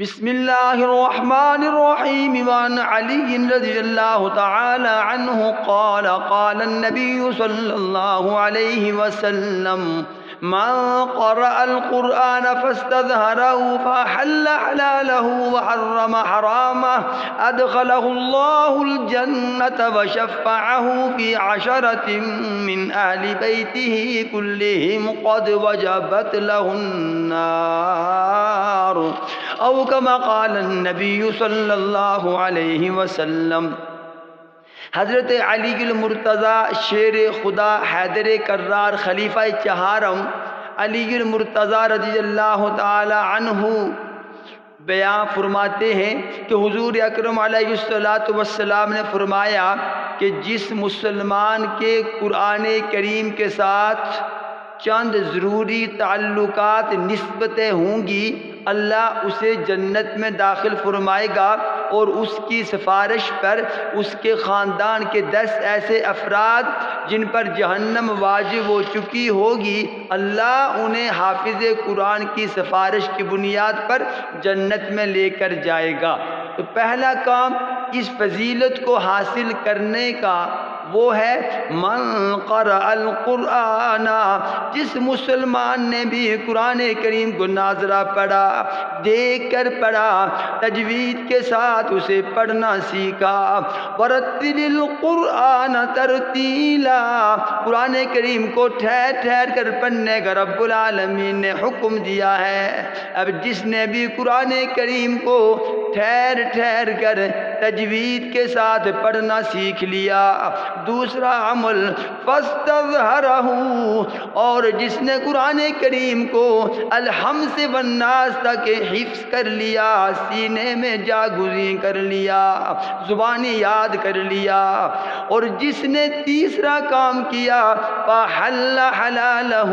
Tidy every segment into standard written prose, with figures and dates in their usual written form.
بسم الله الرحمن الرحيم. وعن علي رضي الله تعالى عنه قال قال النبي صلى الله عليه وسلم: من قرأ القرآن فاستظهره فأحل حلاله وحرم حرامه أدخله الله الجنة وشفعه في 10 من أهل بيته كلهم قد وجبت له النار، أو كما قال النبی صلی اللہ علیہ وسلم۔ حضرت علی المرتضیٰ شیر خدا حیدر کرار خلیفہ چہارم علی المرتضیٰ رضی اللہ تعالی عنہ بیان فرماتے ہیں کہ حضور اکرم علیہ السلام نے فرمایا کہ جس مسلمان کے قرآن کریم کے ساتھ چند ضروری تعلقات نسبتیں ہوں گی، اللہ اسے جنت میں داخل فرمائے گا، اور اس کی سفارش پر اس کے خاندان کے 10 ایسے افراد جن پر جہنم واجب ہو چکی ہوگی، اللہ انہیں حافظ قرآن کی سفارش کی بنیاد پر جنت میں لے کر جائے گا۔ تو پہلا کام اس فضیلت کو حاصل کرنے کا وہ ہے من قرأ القرآن، جس مسلمان نے بھی قرآن کریم کو ناظرہ پڑھا، دیکھ کر پڑھا، تجوید کے ساتھ اسے پڑھنا سیکھا۔ ورتل القرآن ترتیلا، قرآن کریم کو ٹھہر ٹھہر کر پڑھنے کا رب العالمین نے حکم دیا ہے۔ اب جس نے بھی قرآن کریم کو ٹھہر ٹھہر کر تجوید کے ساتھ پڑھنا سیکھ لیا، دوسرا عمل فاستظہرہ، اور جس نے قرآن کریم کو الحمد سے والناس تک حفظ کر لیا، سینے میں جاگزین کر لیا، زبانی یاد کر لیا، اور جس نے تیسرا کام کیا فحل حلالہ،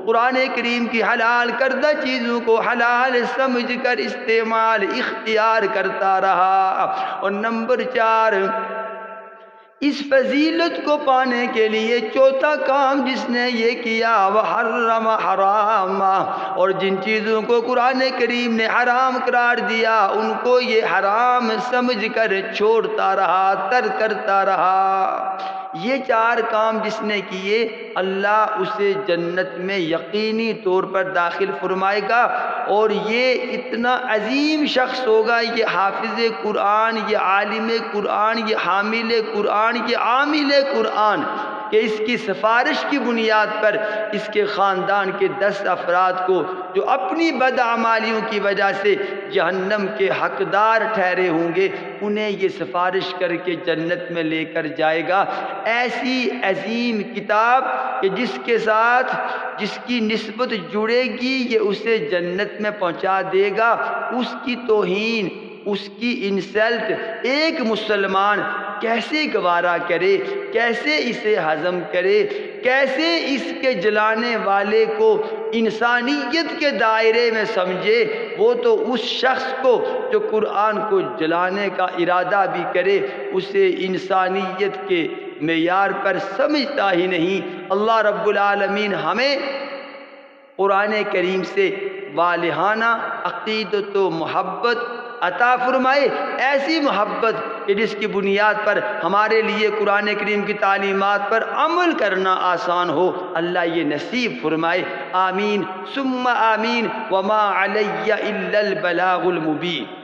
قرآن کریم کی حلال کردہ چیزوں کو حلال سمجھ کر استعمال اختیار کرتا رہا، اور نمبر 4 اس فضیلت کو پانے کے لیے چوتھا کام جس نے یہ کیا وحرم حرام، اور جن چیزوں کو قرآن کریم نے حرام قرار دیا ان کو یہ حرام سمجھ کر چھوڑتا رہا، ترک کرتا رہا۔ یہ 4 کام جس نے کیے اللہ اسے جنت میں یقینی طور پر داخل فرمائے گا، اور یہ اتنا عظیم شخص ہوگا، یہ حافظ قرآن، یہ عالم قرآن، یہ حامل قرآن، یہ عامل قرآن، کہ اس کی سفارش کی بنیاد پر اس کے خاندان کے 10 افراد کو جو اپنی بدعمالیوں کی وجہ سے جہنم کے حقدار ٹھہرے ہوں گے، انہیں یہ سفارش کر کے جنت میں لے کر جائے گا۔ ایسی عظیم کتاب کہ جس کے ساتھ جس کی نسبت جڑے گی یہ اسے جنت میں پہنچا دے گا، اس کی توہین، اس کی انسلٹ ایک مسلمان کیسے گوارا کرے، کیسے اسے ہضم کرے، کیسے اس کے جلانے والے کو انسانیت کے دائرے میں سمجھے؟ وہ تو اس شخص کو جو قرآن کو جلانے کا ارادہ بھی کرے اسے انسانیت کے معیار پر سمجھتا ہی نہیں۔ اللہ رب العالمین ہمیں قرآن کریم سے والہانہ عقیدت و محبت عطا فرمائے، ایسی محبت کہ جس کی بنیاد پر ہمارے لیے قرآن کریم کی تعلیمات پر عمل کرنا آسان ہو، اللہ یہ نصیب فرمائے۔ آمین ثم آمین۔ وما علی الا البلاغ المبین۔